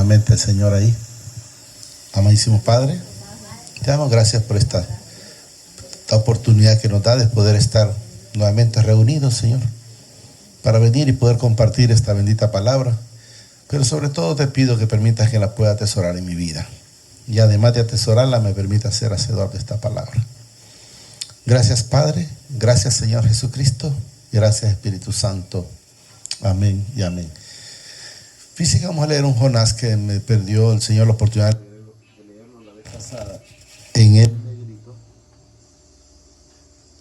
nuevamente al Señor ahí. Amadísimo Padre, te damos gracias por esta oportunidad que nos da de poder estar nuevamente reunidos, Señor, para venir y poder compartir esta bendita palabra. Pero sobre todo te pido que permitas que la pueda atesorar en mi vida. Y además de atesorarla, me permita ser hacedor de esta palabra. Gracias, Padre. Gracias, Señor Jesucristo. Gracias, Espíritu Santo. Amén y amén. Fíjense que vamos a leer un Jonás que me perdió el Señor la oportunidad de leerlo la vez pasada en el negrito.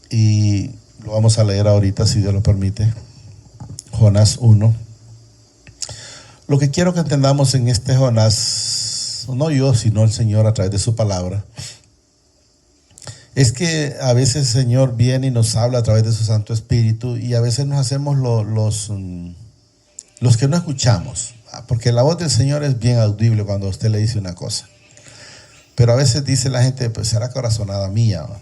Y lo vamos a leer ahorita, si Dios lo permite. Jonás 1. Lo que quiero que entendamos en este Jonás, no yo, sino el Señor a través de su palabra, es que a veces el Señor viene y nos habla a través de su Santo Espíritu y a veces nos hacemos los que no escuchamos, porque la voz del Señor es bien audible cuando usted le dice una cosa. Pero a veces dice la gente, pues será corazonada mía, ¿no?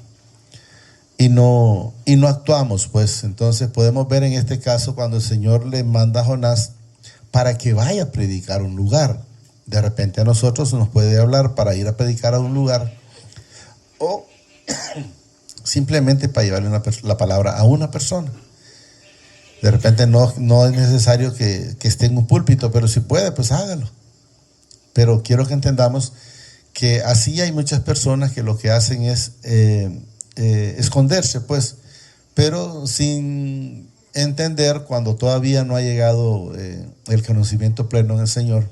Y no actuamos, pues. Entonces podemos ver en este caso cuando el Señor le manda a Jonás para que vaya a predicar un lugar. De repente a nosotros nos puede hablar para ir a predicar a un lugar o simplemente para llevarle la palabra a una persona. De repente no es necesario que esté en un púlpito, pero si puede, pues hágalo. Pero quiero que entendamos que así hay muchas personas que lo que hacen es esconderse, pues, pero sin entender cuando todavía no ha llegado el conocimiento pleno en el Señor,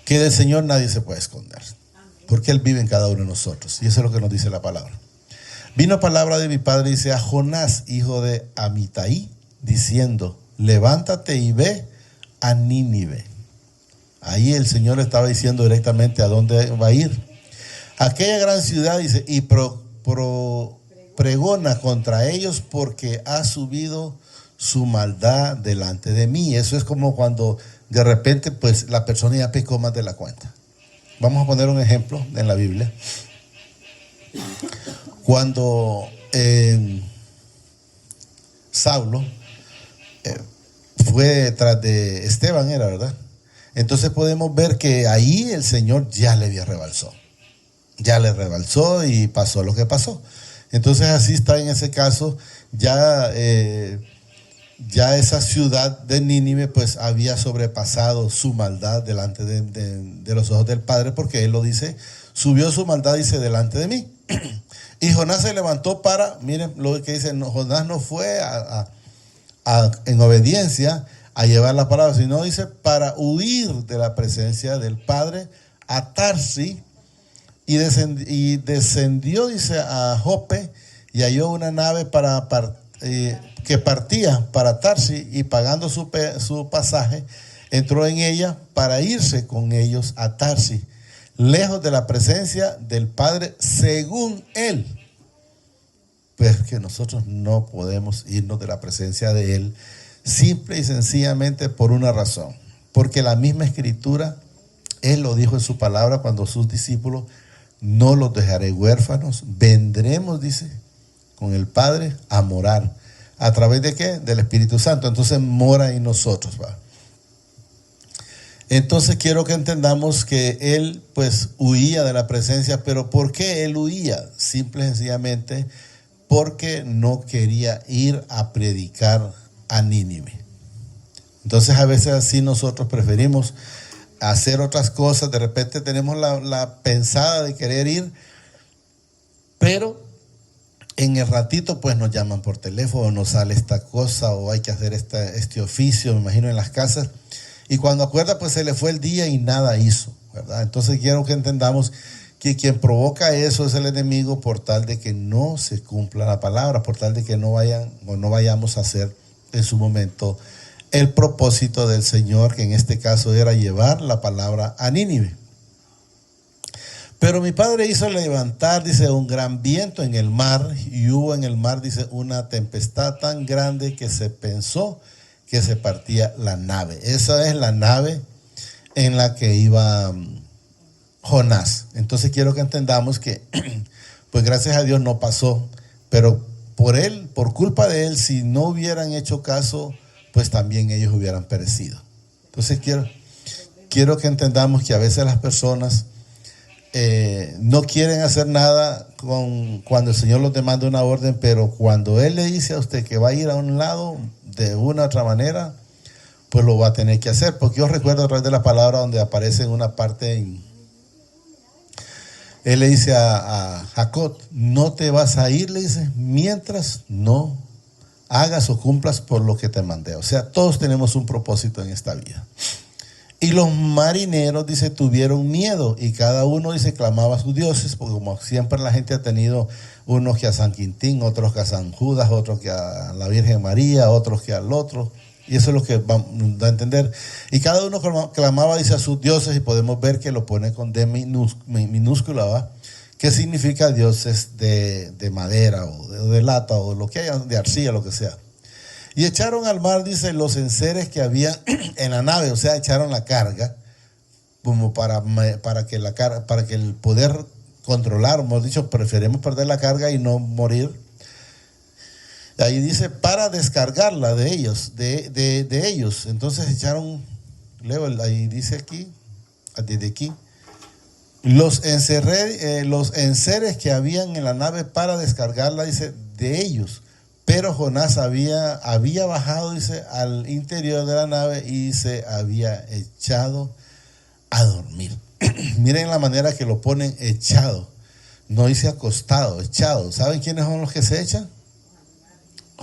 que del Señor nadie se puede esconder, porque Él vive en cada uno de nosotros, y eso es lo que nos dice la palabra. Vino palabra de mi Padre, dice, a Jonás, hijo de Amitai, diciendo, levántate y ve a Nínive. Ahí el Señor estaba diciendo directamente a dónde va a ir. Aquella gran ciudad, dice, y pregona contra ellos porque ha subido su maldad delante de mí. Eso es como cuando de repente pues la persona ya pecó más de la cuenta. Vamos a poner un ejemplo en la Biblia. Cuando Saulo fue tras de Esteban, era verdad. Entonces podemos ver que ahí el Señor ya le rebalsó. Ya le rebalsó y pasó lo que pasó. Entonces así está en ese caso, ya esa ciudad de Nínive pues había sobrepasado su maldad delante de los ojos del Padre, porque Él lo dice, subió su maldad, dice, delante de mí. Y Jonás se levantó miren lo que dice, Jonás no fue en obediencia a llevar la palabra, sino dice, para huir de la presencia del Padre a Tarsis. Y descendió, dice, a Jope y halló una nave que partía para Tarsis, y pagando su pasaje, entró en ella para irse con ellos a Tarsis, lejos de la presencia del Padre, según Él. Pues que nosotros no podemos irnos de la presencia de Él, simple y sencillamente por una razón, porque la misma Escritura, Él lo dijo en su palabra cuando sus discípulos, no los dejaré huérfanos, vendremos, dice, con el Padre a morar. ¿A través de qué? Del Espíritu Santo. Entonces mora en nosotros, ¿va? Entonces quiero que entendamos que Él pues huía de la presencia. ¿Pero por qué Él huía? Simple y sencillamente porque no quería ir a predicar a Nínive. Entonces a veces así nosotros preferimos hacer otras cosas. De repente tenemos la pensada de querer ir, pero en el ratito pues nos llaman por teléfono, nos sale esta cosa o hay que hacer este oficio, me imagino en las casas, y cuando acuerda pues se le fue el día y nada hizo, ¿verdad? Entonces quiero que entendamos que quien provoca eso es el enemigo, por tal de que no se cumpla la palabra, por tal de que no vayamos a hacer en su momento el propósito del Señor, que en este caso era llevar la palabra a Nínive. Pero mi Padre hizo levantar, dice, un gran viento en el mar, y hubo en el mar, dice, una tempestad tan grande que se pensó que se partía la nave. Esa es la nave en la que iba Jonás. Entonces quiero que entendamos que, pues gracias a Dios no pasó, pero por culpa de él, si no hubieran hecho caso, pues también ellos hubieran perecido. Entonces quiero, quiero que entendamos que a veces las personas no quieren hacer nada cuando el Señor los demanda una orden, pero cuando Él le dice a usted que va a ir a un lado de una u otra manera, pues lo va a tener que hacer. Porque yo recuerdo a través de la palabra donde aparece en una parte, Él le dice a Jacob, no te vas a ir, le dice, mientras no hagas o cumplas por lo que te mandé. O sea, todos tenemos un propósito en esta vida. Y los marineros, dice, tuvieron miedo y cada uno, dice, clamaba a sus dioses, porque como siempre la gente ha tenido unos que a San Quintín, otros que a San Judas, otros que a la Virgen María, otros que al otro. Y eso es lo que da a entender. Y cada uno clamaba, dice, a sus dioses, y podemos ver que lo pone con D minúscula, ¿va? ¿Qué significa dioses de madera o de lata o lo que haya, de arcilla, lo que sea? Y echaron al mar, dice, los enseres que había en la nave, o sea, echaron la carga, como para que el poder controlar, hemos dicho, preferimos perder la carga y no morir. Ahí dice, para descargarla de ellos, de ellos. Entonces echaron, leo, ahí dice aquí, desde aquí, los enseres que habían en la nave para descargarla, dice, de ellos. Pero Jonás había bajado, dice, al interior de la nave y se había echado a dormir. Miren la manera que lo ponen, echado. No dice acostado, echado. ¿Saben quiénes son los que se echan?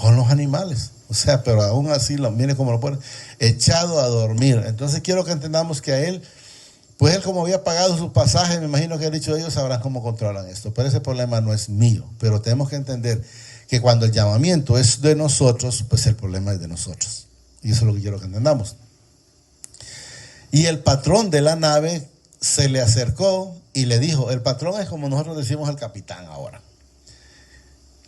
Son los animales. O sea, pero aún así, miren cómo lo ponen, echado a dormir. Entonces quiero que entendamos que a él, pues él como había pagado su pasaje, me imagino que ha dicho, ellos sabrán cómo controlan esto. Pero ese problema no es mío. Pero tenemos que entender que cuando el llamamiento es de nosotros, pues el problema es de nosotros. Y eso es lo que quiero que entendamos. Y el patrón de la nave se le acercó y le dijo, el patrón es como nosotros decimos al capitán ahora.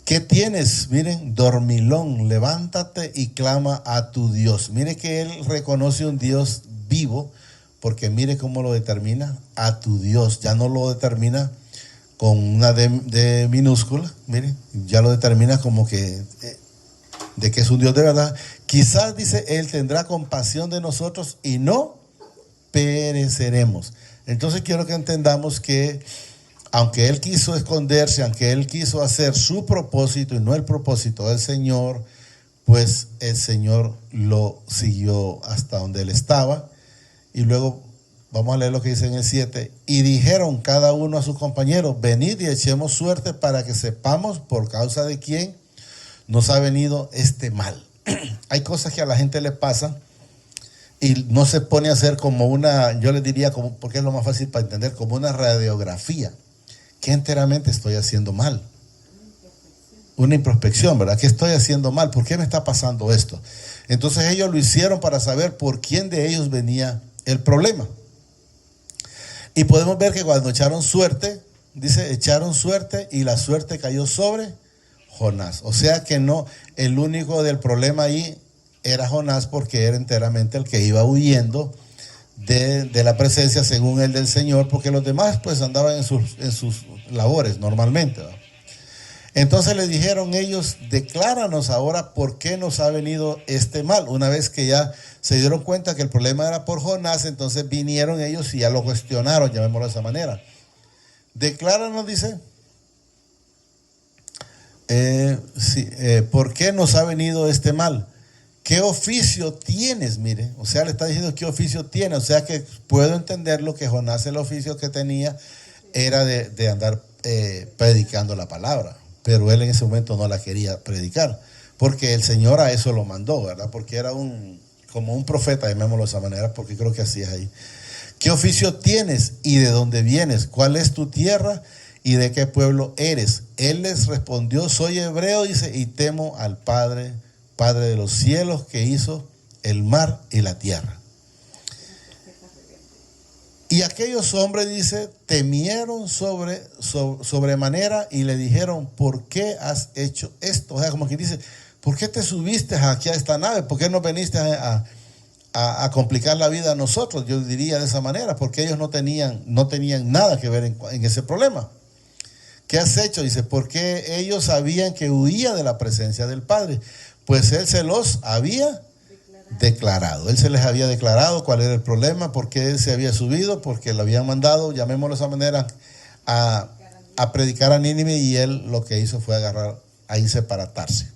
¿Qué tienes? Miren, dormilón, levántate y clama a tu Dios. Mire que él reconoce un Dios vivo, porque mire cómo lo determina, a tu Dios. Ya no lo determina con una D minúscula, mire, ya lo determina como que de que es un Dios de verdad. Quizás, dice, Él tendrá compasión de nosotros y no pereceremos. Entonces quiero que entendamos que aunque Él quiso esconderse, aunque Él quiso hacer su propósito y no el propósito del Señor, pues el Señor lo siguió hasta donde Él estaba. Y luego vamos a leer lo que dice en el 7. Y dijeron cada uno a sus compañeros, venid y echemos suerte para que sepamos por causa de quién nos ha venido este mal. Hay cosas que a la gente le pasan y no se pone a hacer como una, yo les diría, como, porque es lo más fácil para entender, como una radiografía. ¿Qué enteramente estoy haciendo mal? Una introspección, ¿verdad? ¿Qué estoy haciendo mal? ¿Por qué me está pasando esto? Entonces ellos lo hicieron para saber por quién de ellos venía el problema. Y podemos ver que cuando echaron suerte, dice, echaron suerte y la suerte cayó sobre Jonás. O sea que no, el único del problema ahí era Jonás, porque era enteramente el que iba huyendo de la presencia, según él, del Señor, porque los demás pues andaban en sus labores normalmente, ¿no? Entonces le dijeron ellos, decláranos ahora por qué nos ha venido este mal. Una vez que ya se dieron cuenta que el problema era por Jonás, entonces vinieron ellos y ya lo cuestionaron, llamémoslo de esa manera. Decláranos, dice, ¿por qué nos ha venido este mal? ¿Qué oficio tienes? Mire, o sea, le está diciendo qué oficio tiene. O sea que puedo entender lo que Jonás, el oficio que tenía era de andar predicando la palabra. Pero él en ese momento no la quería predicar, porque el Señor a eso lo mandó, ¿verdad? Porque era como un profeta, llamémoslo de esa manera, porque creo que así es ahí. ¿Qué oficio tienes y de dónde vienes? ¿Cuál es tu tierra y de qué pueblo eres? Él les respondió, soy hebreo, dice, y temo al Padre de los cielos, que hizo el mar y la tierra. Y aquellos hombres, dice, temieron sobremanera y le dijeron, ¿por qué has hecho esto? O sea, como que dice, ¿por qué te subiste aquí a esta nave? ¿Por qué no viniste a complicar la vida a nosotros? Yo diría de esa manera, porque ellos no tenían nada que ver en ese problema. ¿Qué has hecho? Dice, porque ellos sabían que huía de la presencia del Padre, pues Él se los había declarado. Él se les había declarado cuál era el problema, por qué él se había subido, porque lo habían mandado, llamémoslo de esa manera, a predicar a Nínive, y él lo que hizo fue agarrar, a irse para atarse.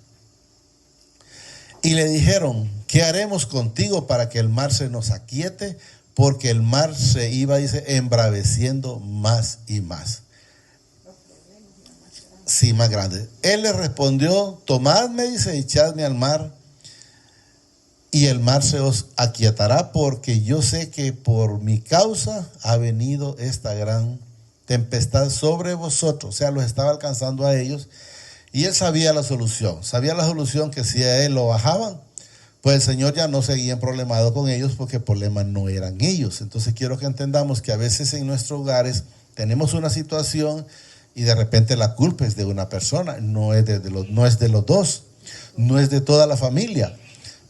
Y le dijeron, ¿qué haremos contigo para que el mar se nos aquiete? Porque el mar se iba, dice, embraveciendo más y más. Sí, más grande. Él le respondió, tomadme, dice, echadme al mar, y el mar se os aquietará, porque yo sé que por mi causa ha venido esta gran tempestad sobre vosotros. O sea, los estaba alcanzando a ellos, y él sabía la solución que si a él lo bajaban, pues el Señor ya no seguía problemado con ellos, porque el problema no eran ellos. Entonces quiero que entendamos que a veces en nuestros hogares tenemos una situación y de repente la culpa es de una persona, no es de los dos, no es de toda la familia.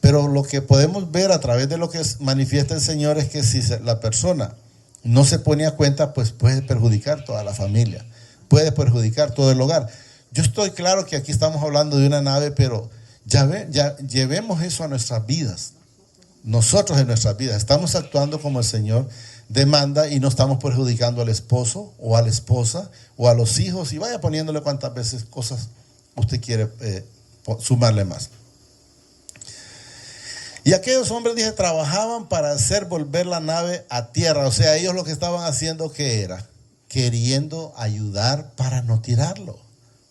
Pero lo que podemos ver a través de lo que manifiesta el Señor es que si la persona no se pone a cuenta, pues puede perjudicar toda la familia, puede perjudicar todo el hogar. Yo estoy claro que aquí estamos hablando de una nave, pero ya llevemos eso a nuestras vidas. Nosotros en nuestras vidas estamos actuando como el Señor demanda y no estamos perjudicando al esposo o a la esposa o a los hijos, y vaya poniéndole cuantas veces cosas usted quiere sumarle más. Y aquellos hombres, dije, trabajaban para hacer volver la nave a tierra. O sea, ellos lo que estaban haciendo, ¿qué era? Queriendo ayudar para no tirarlo.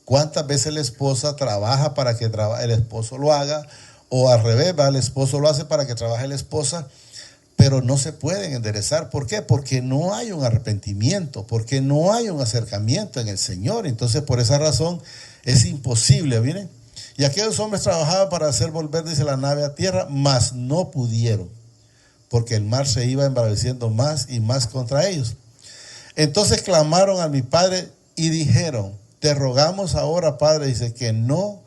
¿Cuántas veces la esposa trabaja para que el esposo lo haga? O al revés, el esposo lo hace para que trabaje la esposa, pero no se pueden enderezar. ¿Por qué? Porque no hay un arrepentimiento, porque no hay un acercamiento en el Señor. Entonces, por esa razón, es imposible, miren. Y aquellos hombres trabajaban para hacer volver, dice, la nave a tierra, mas no pudieron, porque el mar se iba embraveciendo más y más contra ellos. Entonces clamaron a mi padre y dijeron, te rogamos ahora, Padre, dice, que no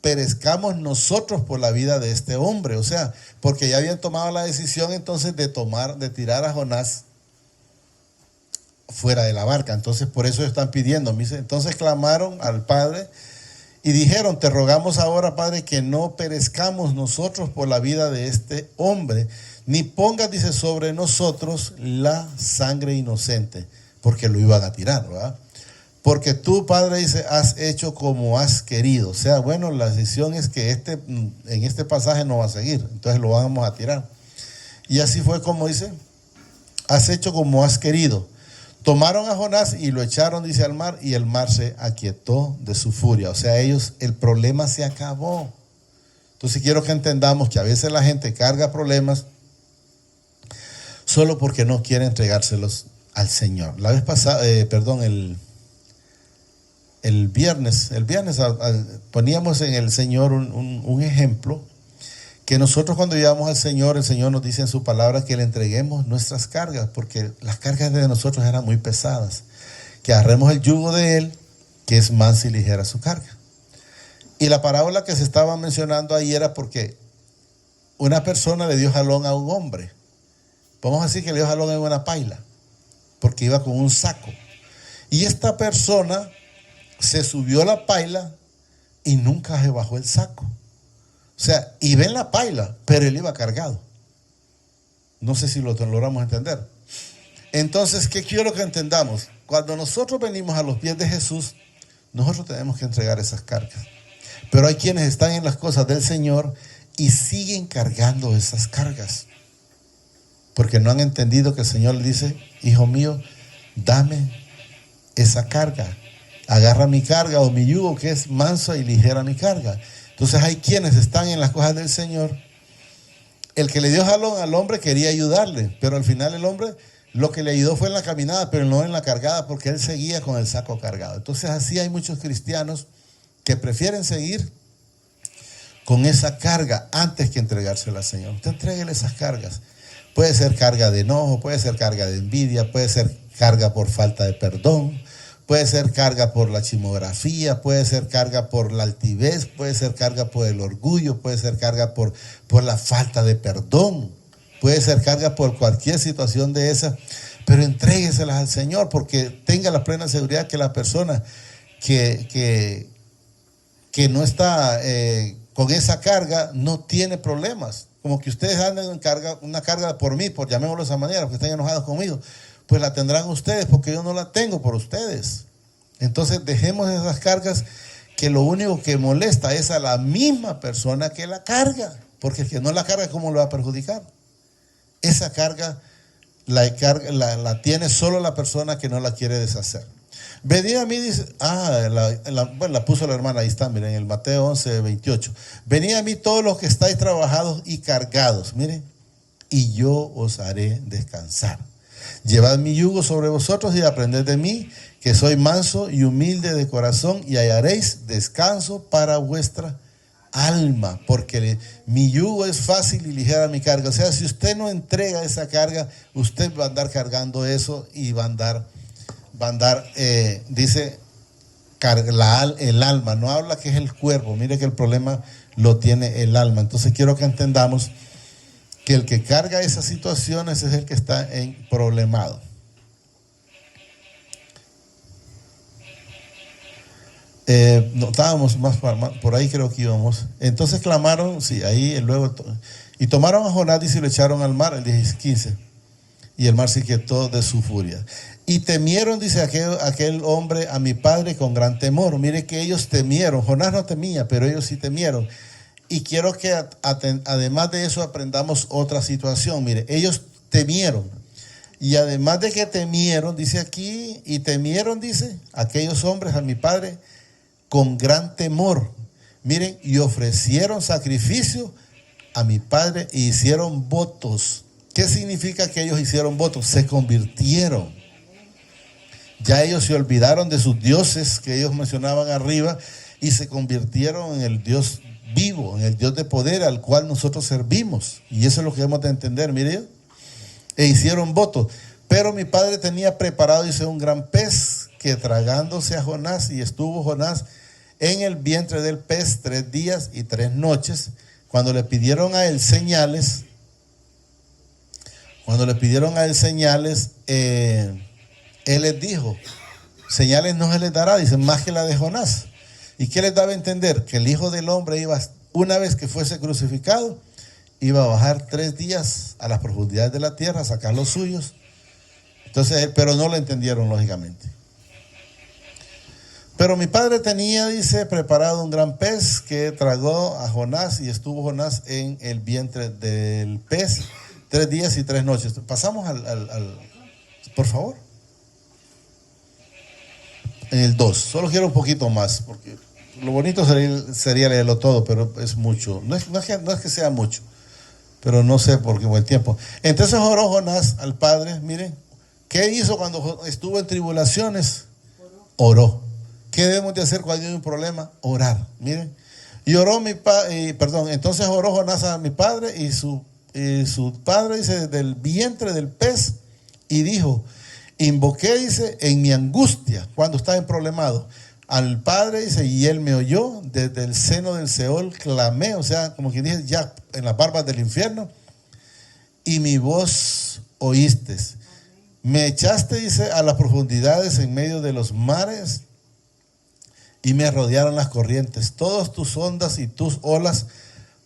perezcamos nosotros por la vida de este hombre. O sea, porque ya habían tomado la decisión entonces de tirar a Jonás fuera de la barca. Entonces por eso están pidiendo. Entonces clamaron al Padre y dijeron, te rogamos ahora, Padre, que no perezcamos nosotros por la vida de este hombre, ni pongas, dice, sobre nosotros la sangre inocente, porque lo iban a tirar, ¿verdad? Porque tú, Padre, dice, has hecho como has querido. O sea, bueno, la decisión es que en este pasaje no va a seguir, entonces lo vamos a tirar. Y así fue como dice, has hecho como has querido. Tomaron a Jonás y lo echaron, dice, al mar, y el mar se aquietó de su furia. O sea, el problema se acabó. Entonces quiero que entendamos que a veces la gente carga problemas solo porque no quiere entregárselos al Señor. La vez pasada, el viernes poníamos en el Señor un ejemplo, que nosotros cuando llevamos al Señor, el Señor nos dice en su palabra que le entreguemos nuestras cargas, porque las cargas de nosotros eran muy pesadas, que agarremos el yugo de Él, que es mansa y ligera su carga. Y la parábola que se estaba mencionando ahí era porque una persona le dio jalón a un hombre. Vamos a decir que le dio jalón en una paila, porque iba con un saco. Y esta persona se subió a la paila y nunca se bajó el saco. O sea, iba en la paila, pero él iba cargado. No sé si lo logramos entender. Entonces, ¿qué quiero que entendamos? Cuando nosotros venimos a los pies de Jesús, nosotros tenemos que entregar esas cargas. Pero hay quienes están en las cosas del Señor y siguen cargando esas cargas, porque no han entendido que el Señor le dice, hijo mío, dame esa carga. Agarra mi carga o mi yugo, que es manso y ligera mi carga. Entonces hay quienes están en las cosas del Señor. El que le dio jalón al hombre quería ayudarle, pero al final el hombre lo que le ayudó fue en la caminada, pero no en la cargada, porque él seguía con el saco cargado. Entonces así hay muchos cristianos que prefieren seguir con esa carga antes que entregársela al Señor. Usted entréguele esas cargas. Puede ser carga de enojo, puede ser carga de envidia, puede ser carga por falta de perdón, puede ser carga por la chismografía, puede ser carga por la altivez, puede ser carga por el orgullo, puede ser carga por la falta de perdón, puede ser carga por cualquier situación de esa, pero entrégueselas al Señor, porque tenga la plena seguridad que la persona que no está con esa carga no tiene problemas. como que ustedes andan en carga, una carga por mí, por llamémoslo de esa manera, porque están enojados conmigo, pues la tendrán ustedes, porque yo no la tengo por ustedes. Entonces dejemos esas cargas, que lo único que molesta es a la misma persona que la carga, porque el que no la carga, ¿cómo lo va a perjudicar? Esa carga la tiene solo la persona que no la quiere deshacer. Venid a mí, dice, bueno, la puso la hermana, ahí está, miren, en el Mateo 11, 28. Venid a mí todos los que estáis trabajados y cargados, miren, y yo os haré descansar. Llevad mi yugo sobre vosotros y aprended de mí, que soy manso y humilde de corazón, y hallaréis descanso para vuestra alma, porque mi yugo es fácil y ligera mi carga. O sea, si usted no entrega esa carga, usted va a andar cargando eso y va a andar, dice, el alma, no habla que es el cuerpo. Mire que el problema lo tiene el alma. Entonces quiero que entendamos que el que carga esas situaciones es el que está problemado. No estábamos más por ahí, creo que íbamos. Entonces clamaron, sí, ahí luego, y tomaron a Jonás, dice, y lo echaron al mar, el 15, y el mar se quietó de su furia. Y temieron, dice aquel hombre, a mi padre con gran temor. Mire que ellos temieron. Jonás no temía, pero ellos sí temieron. Y quiero que además de eso aprendamos otra situación. Mire, ellos temieron. Y además de que temieron, dice aquí, y temieron, dice, aquellos hombres a mi padre con gran temor. Miren, y ofrecieron sacrificio a mi padre e hicieron votos. ¿Qué significa que ellos hicieron votos? Se convirtieron. Ya ellos se olvidaron de sus dioses que ellos mencionaban arriba y se convirtieron en el Dios vivo, en el Dios de poder al cual nosotros servimos. Y eso es lo que debemos de entender, mire. E hicieron votos. Pero mi padre tenía preparado, dice, un gran pez que tragándose a Jonás, y estuvo Jonás en el vientre del pez 3 días y 3 noches. Cuando le pidieron a él señales, él les dijo, señales no se les dará, dice, más que la de Jonás. ¿Y qué les daba a entender? Que el Hijo del Hombre iba, una vez que fuese crucificado, iba a bajar 3 días a las profundidades de la tierra, a sacar los suyos. Entonces, pero no lo entendieron, lógicamente. Pero mi padre tenía, dice, preparado un gran pez que tragó a Jonás, y estuvo Jonás en el vientre del pez 3 días y 3 noches. Pasamos por favor. En el 2, solo quiero un poquito más, porque lo bonito sería leerlo todo, pero es mucho. No es que sea mucho, pero no sé por qué buen tiempo. Entonces oró Jonás al Padre. Miren, ¿qué hizo cuando estuvo en tribulaciones? Oró. ¿Qué debemos de hacer cuando hay un problema? Orar. Miren, y oró entonces oró Jonás a mi padre, y su padre, dice, desde el vientre del pez, y dijo, invoqué, dice, en mi angustia, cuando estaba en problemado, al Padre, dice, y él me oyó, desde el seno del Seol clamé, o sea, como quien dice, ya en las barbas del infierno, y mi voz oíste. Me echaste, dice, a las profundidades en medio de los mares, y me rodearon las corrientes. Todas tus ondas y tus olas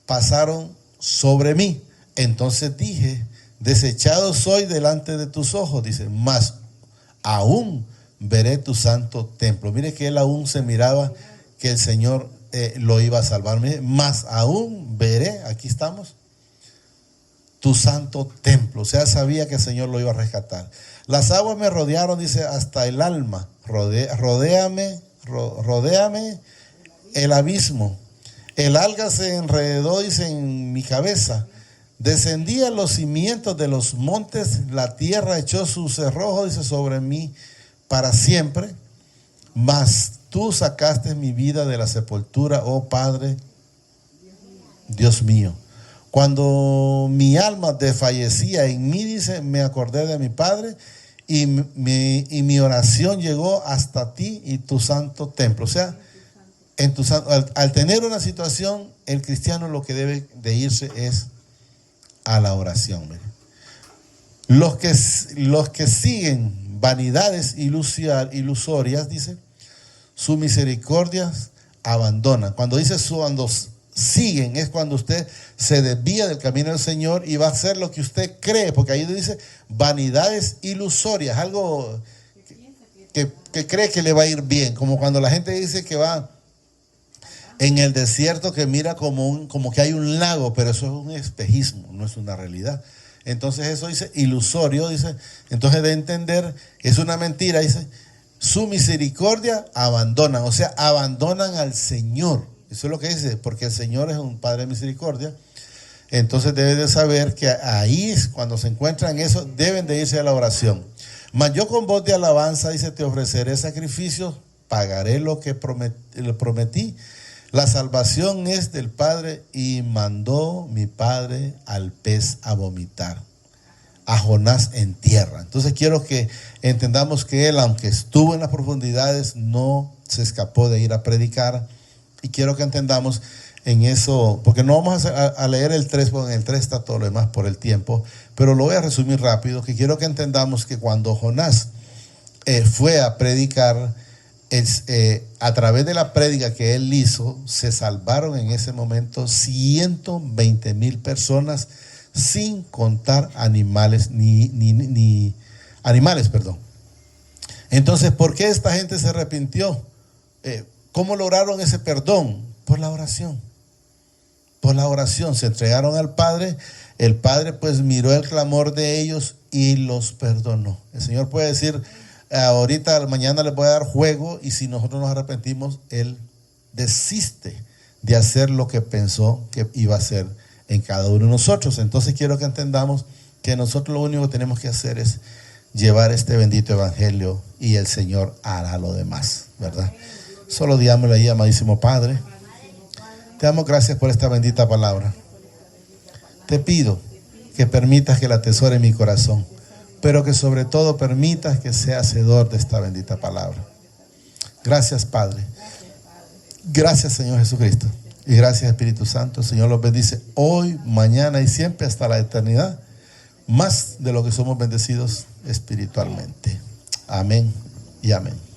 pasaron sobre mí. Entonces dije, desechado soy delante de tus ojos, dice, mas aún veré tu santo templo. Mire que él aún se miraba que el Señor lo iba a salvar. Mire, mas aún veré, aquí estamos, tu santo templo. O sea, sabía que el Señor lo iba a rescatar. Las aguas me rodearon, dice, hasta el alma. Rodéame el abismo. El alga se enredó, dice, en mi cabeza. Descendí a los cimientos de los montes, la tierra echó su cerrojo, dice, sobre mí para siempre. Mas tú sacaste mi vida de la sepultura, oh Padre, Dios mío. Cuando mi alma desfallecía en mí, dice, me acordé de mi Padre, y mi oración llegó hasta ti y tu santo templo. O sea, al tener una situación, el cristiano lo que debe de irse es a la oración. Los que siguen vanidades ilusorias, dice, su misericordia abandonan. Cuando dice siguen es cuando usted se desvía del camino del Señor y va a hacer lo que usted cree, porque ahí dice vanidades ilusorias, algo que cree que le va a ir bien, como cuando la gente dice que va en el desierto, que mira como que hay un lago, pero eso es un espejismo, no es una realidad. Entonces eso dice ilusorio, dice, entonces de entender, es una mentira, dice, su misericordia abandonan, o sea, abandonan al Señor. Eso es lo que dice, porque el Señor es un Padre de misericordia. Entonces deben de saber que ahí es cuando se encuentran eso, deben de irse a la oración. Mas yo con voz de alabanza, dice, te ofreceré sacrificios, pagaré lo que prometí. La salvación es del Padre, y mandó mi Padre al pez a vomitar, a Jonás en tierra. Entonces quiero que entendamos que él, aunque estuvo en las profundidades, no se escapó de ir a predicar. Y quiero que entendamos en eso, porque no vamos a leer el 3, porque en el 3 está todo lo demás por el tiempo, pero lo voy a resumir rápido, que quiero que entendamos que cuando Jonás fue a predicar, a través de la prédica que él hizo, se salvaron en ese momento 120,000 personas, sin contar animales, ni animales, perdón. Entonces, ¿por qué esta gente se arrepintió? ¿Cómo lograron ese perdón? Por la oración. Por la oración se entregaron al Padre. El Padre pues miró el clamor de ellos y los perdonó. El Señor puede decir, ahorita, mañana les voy a dar juego, y si nosotros nos arrepentimos, Él desiste de hacer lo que pensó que iba a hacer en cada uno de nosotros. Entonces quiero que entendamos que nosotros lo único que tenemos que hacer es llevar este bendito evangelio, y el Señor hará lo demás, ¿verdad? Solo digámosle ahí, amadísimo Padre, te damos gracias por esta bendita palabra. Te pido que permitas que la atesore en mi corazón, pero que sobre todo permitas que sea hacedor de esta bendita palabra. Gracias, Padre. Gracias, Señor Jesucristo. Y gracias, Espíritu Santo. El Señor los bendice hoy, mañana y siempre hasta la eternidad, más de lo que somos bendecidos espiritualmente. Amén y amén.